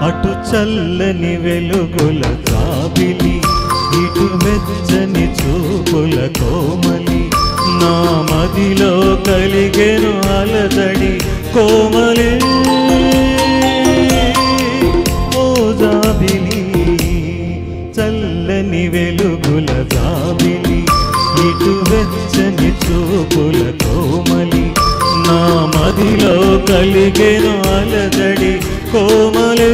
అటు చల్లని వెలుగుల జాబిలి, ఇటు వెచ్చని చూపుల కోమలి, నా మదిలో కలిగెను అలజడి కోమలి. ఓ జాబిలి, చల్లని వెలుగుల జాబిలి, ఇటు వెచ్చని చూపుల కోమలి, నా మదిలో కలిగెను అలజడి కోమలి.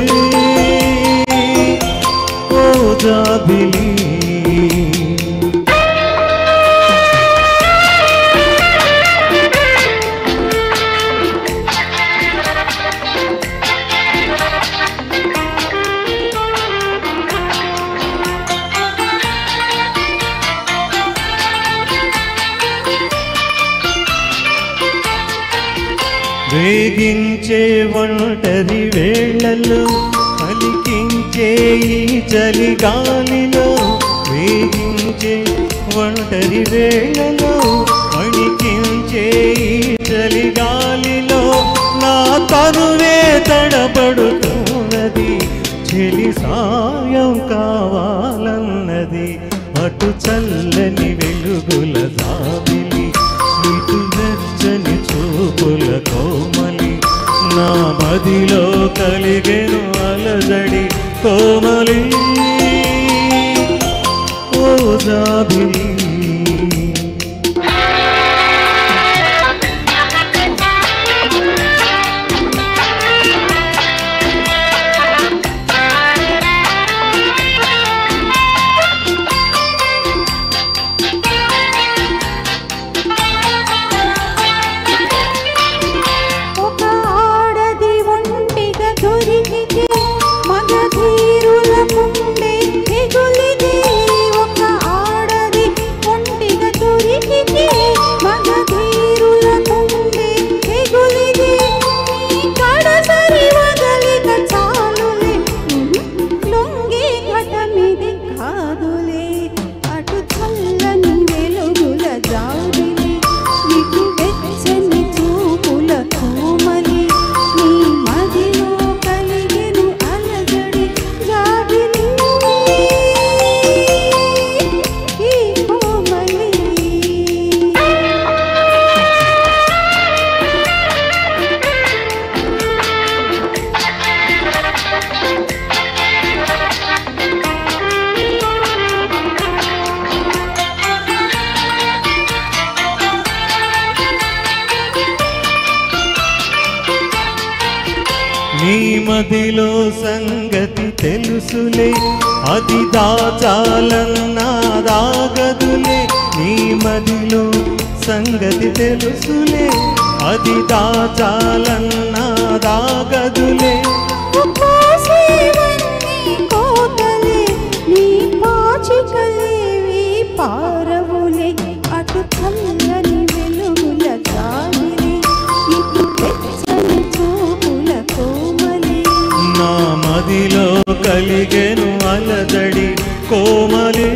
ఓ జాబిలి, వేగించే ఒంటరి వేళల్లో, పలికించే ఈ చలిగాలిలో, వేగించే ఒంటరి వేళలో, పలికించే ఈ చలిగాలిలో, నా తనువే తడబడుతున్నది, చెలి సాయం కావాలన్నది. అటు చల్లని వెలుగుల జాబిలి, ఇటు వెచ్చని చూపుల కోమలి, నా మదిలో కలిగెను అలజడి కోమలి. ఓ జాబిలి, నీ మదిలో సంగతి తెలుసులే, అది దాచాలన్నా దాగదులే. నీ మదిలో సంగతి తెలుసులే, అది దాచాలన్నా దాగదులే. పారవులే అటు చల్లని వెలుగుల జాబిలి, ఇటు వెచ్చని చూపుల కోమలి, నా మదిలో కలిగెను అలజడి కోమలి.